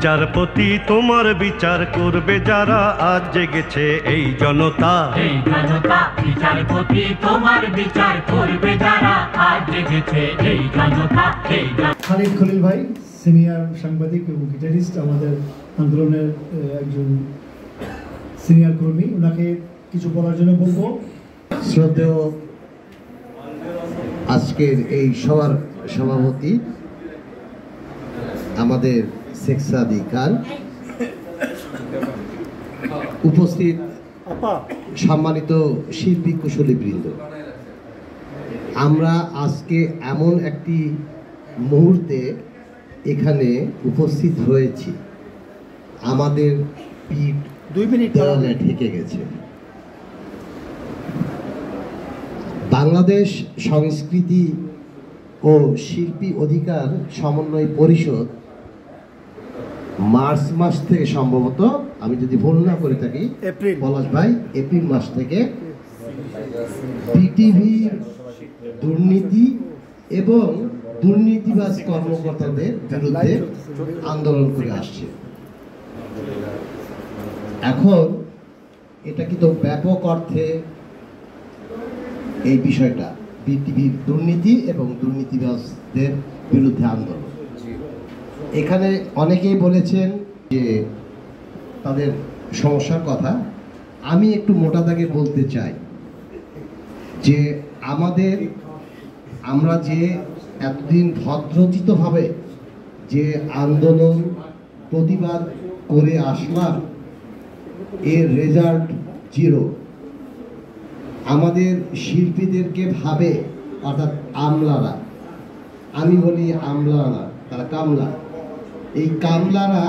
বিচারপতি তোমার বিচার করবে যারা, আজ জেগেছে এই জনতা। এই জনতা বিচারপতি তোমার বিচার করবে যারা, আজ জেগেছে এই জনতা। খালিদ খলিল ভাই সিনিয়র সাংবাদিক এবং গিটারিস্ট, আমাদের আন্দোলনের একজন সিনিয়র কর্মী, ওনাকে কিছু বলার জন্য বলবো। শ্রদ্ধেয় আজকের এই সভার সভাপতি আমাদের শেখ সাদি খান, উপস্থিত সম্মানিত শিল্পী কুশলী বৃন্দ, আমরা আজকে এমন একটি মুহূর্তে এখানে উপস্থিত হয়েছি, আমাদের পিঠ 2 মিনিট দেওয়ালে ঠেকে গেছে। বাংলাদেশ সংস্কৃতি ও শিল্পী অধিকার সমন্বয় পরিষদ মার্চ মাস থেকে, সম্ভবত আমি যদি ভুল না করে থাকি পলাশ ভাই, এপ্রিল মাস থেকে বিটিভির দুর্নীতি এবং দুর্নীতিবাজ কর্মকর্তাদের বিরুদ্ধে আন্দোলন করে আসছে। এখন এটা কিন্তু ব্যাপক অর্থে এই বিষয়টা বিটিভির দুর্নীতি এবং দুর্নীতিবাজদের বিরুদ্ধে আন্দোলন। এখানে অনেকেই বলেছেন যে তাদের সমস্যার কথা, আমি একটু মোটা দাগে বলতে চাই যে আমরা যে এতদিন ভদ্রচিতভাবে যে আন্দোলন প্রতিবাদ করে আসলাম, এর রেজাল্ট 0। আমাদের শিল্পীদেরকে ভাবে, অর্থাৎ আমলারা, আমি বলি আমলা না, তারা কামলা, এই কামলারা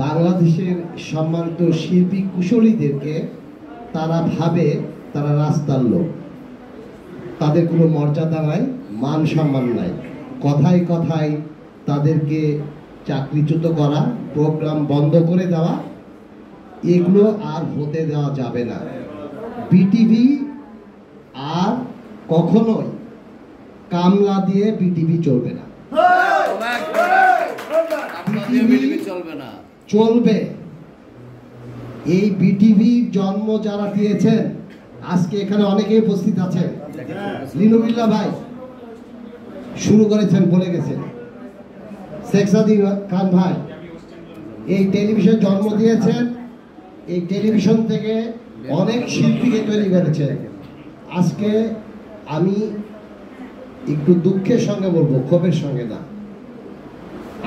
বাংলাদেশের সম্মানিত শিল্পী কুশলীদেরকে তারা ভাবে তারা রাস্তার লোক, তাদের কোনো মর্যাদা নাই, মান সম্মান নাই। কথায় কথায় তাদেরকে চাকরিচ্যুত করা, প্রোগ্রাম বন্ধ করে দেওয়া, এগুলো আর হতে দেওয়া যাবে না। বিটিভি আর কখনোই কামলা দিয়ে বিটিভি চলবে না, চলবে। এই বিটিভির জন্ম যারা দিয়েছেন, আজকে এখানে অনেকেই উপস্থিত আছেন, লিনুবিল্লাহ ভাই শুরু করেছেন, বলে গেছেন, শেখ সাদি খান ভাই এই টেলিভিশন জন্ম দিয়েছেন, এই টেলিভিশন থেকে অনেক শিল্পীকে তৈরি করেছেন। আজকে আমি একটু দুঃখের সঙ্গে বলবো, ক্ষোভের সঙ্গে না,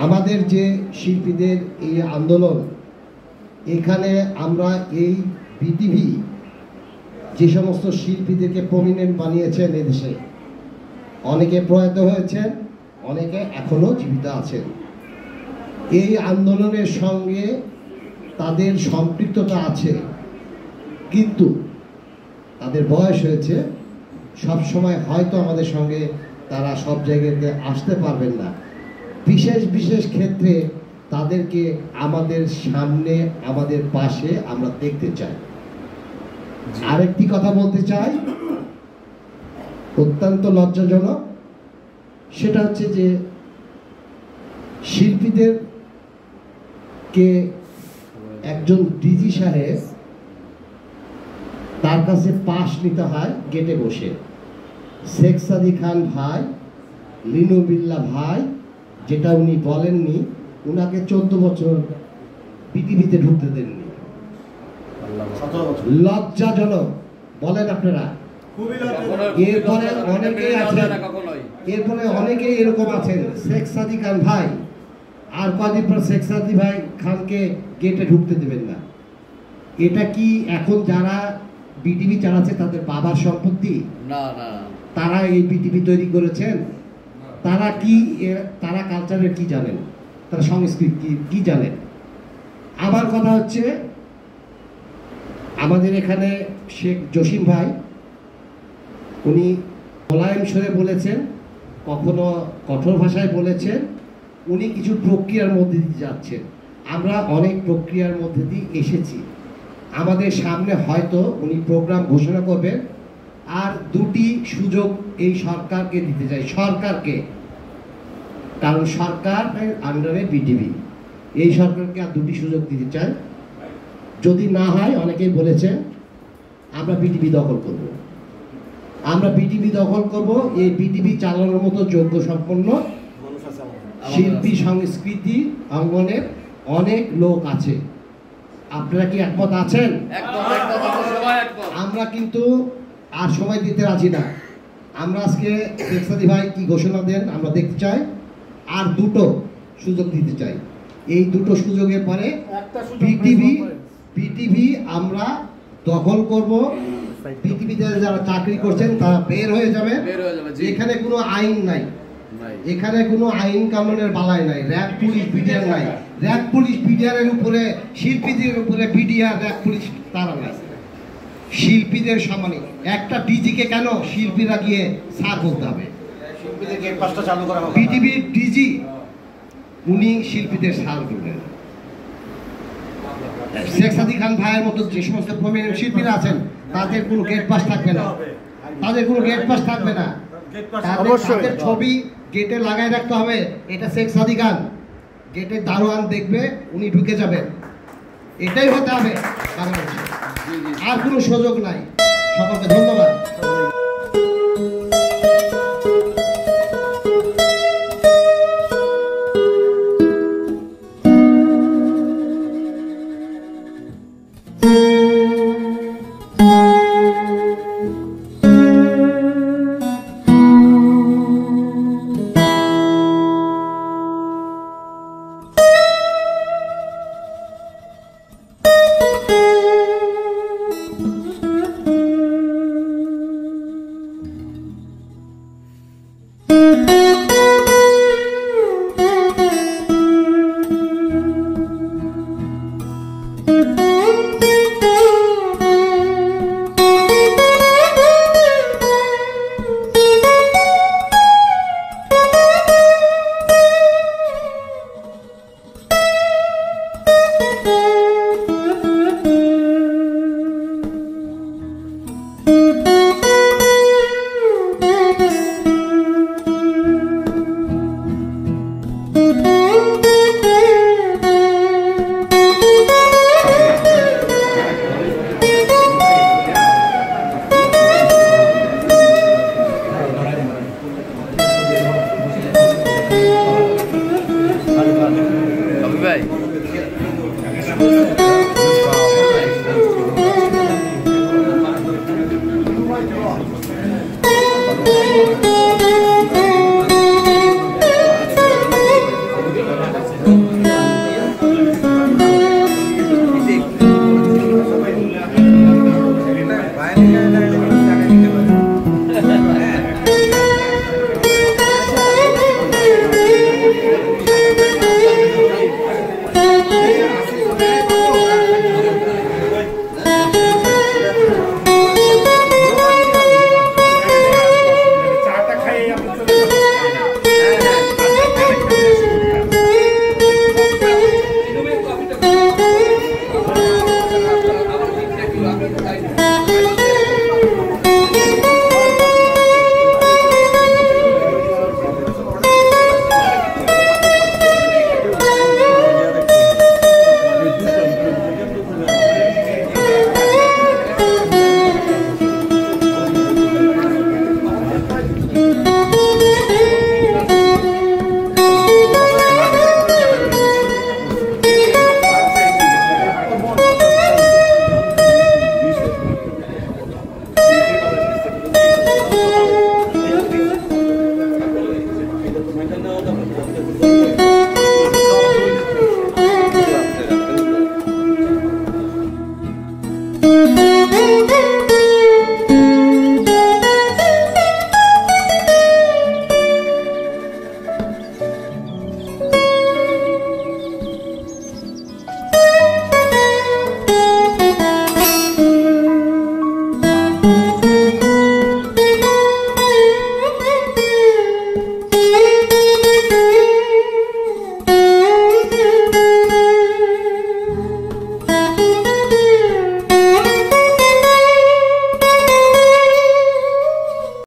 আমাদের যে শিল্পীদের এই আন্দোলন, এখানে আমরা এই বিটিভি যে সমস্ত শিল্পীদেরকে প্রমিনেন্ট বানিয়েছেন, এদেশে অনেকে প্রয়াত হয়েছেন, অনেকে এখনো জীবিত আছেন। এই আন্দোলনের সঙ্গে তাদের সম্পৃক্ততা আছে, কিন্তু তাদের বয়স হয়েছে, সব সময় হয়তো আমাদের সঙ্গে তারা সব জায়গাতে আসতে পারবেন না। বিশেষ বিশেষ ক্ষেত্রে তাদেরকে আমাদের সামনে, আমাদের পাশে আমরা দেখতে চাই। আরেকটি কথা বলতে চাই, অত্যন্ত লজ্জাজনক, সেটা হচ্ছে যে শিল্পীদেরকে একজন ডিজি সাহেব, তার কাছে পাস নিতে হয় গেটে বসে। শেখ সাদি খান ভাই, লিনুবিল্লাহ ভাই, যেটা উনি বলেননি, উনাকে 14 বছর বিটিভিতে ঢুকতে দেননি। লজ্জাজনক, বলেন আপনারা। এরপরে অনেকেই এরকম আছেন, শেখ সাদি খান ভাই, আর কদিন পর শেখ সাদি ভাই খানকে গেটে ঢুকতে দেবেন না। এটা কি এখন যারা বিটিভি চালাচ্ছে তাদের বাবার সম্পত্তি? না, তারা এই বিটিভি তৈরি করেছেন, তারা কি, তারা কালচারের কি জানেন, তারা সংস্কৃতি কি জানেন? আমার কথা হচ্ছে, আমাদের এখানে শেখ জসিম ভাই, উনি মোলায়েম স্বরে বলেছেন, কখনো কঠোর ভাষায় বলেছেন, উনি কিছু প্রক্রিয়ার মধ্যে দিয়ে যাচ্ছেন। আমরা অনেক প্রক্রিয়ার মধ্যে দিয়ে এসেছি। আমাদের সামনে হয়তো উনি প্রোগ্রাম ঘোষণা করবেন, আর 2টি সুযোগ এই সরকারকে দিতে চাই, সরকারকে, কারণ সরকার আন্ডারে বিটিভি, এই সরকারকে আর দুটি সুযোগ দিতে চাই। যদি না হয়, অনেকেই বলেছে আমরা বিটিভি দখল করব। আমরা বিটিভি দখল করব। এই বিটিভি চালানোর মতো যোগ্য সম্পন্ন শিল্পী সংস্কৃতি অঙ্গনের অনেক লোক আছে। আপনারা কি একমত আছেন? আমরা কিন্তু আর সময় দিতে রাজি না। আমরা আজকে শেখ সাদী ভাই কি ঘোষণা দেন আমরা দেখতে চাই। আর দুটো সুযোগ দিতে চাই। এই দুটো সুযোগের পরে বিটিভি আমরা দখল করব। বিটিভিতে যারা চাকরি করছেন তারা বের হয়ে যাবে। এখানে কোনো আইন নাই, এখানে কোনো আইন কানুনের বালাই নাই। র্যাব পুলিশ বিডিআর নাই। র্যাব পুলিশ বিডিআরের উপরে, শিল্পীদের উপরে বিডিআর র্যাব পুলিশ তারা নাই। শিল্পীদের সমানে একটা ডিজিকে কেন শিল্পীরা গিয়ে স্যার বলতে হবে? বিটিভির ডিজি উনি শিল্পীদের স্যার বলবেন। শেখ সাদী খান ভাইয়ের মতো যে সমস্ত প্রমিনেন্ট শিল্পীরা আছেন তাদের কোনো গেট পাস থাকবে না। তাদের কোনো গেট পাস থাকবে না। তাদের ছবি গেটে লাগাই রাখতে হবে, এটা শেখ সাদী খান। গেটে দারোয়ান দেখবে, উনি ঢুকে যাবেন। এটাই হতে হবে বাংলাদেশে। আর কোনো সুযোগ নাই। সকলকে ধন্যবাদ। ভাই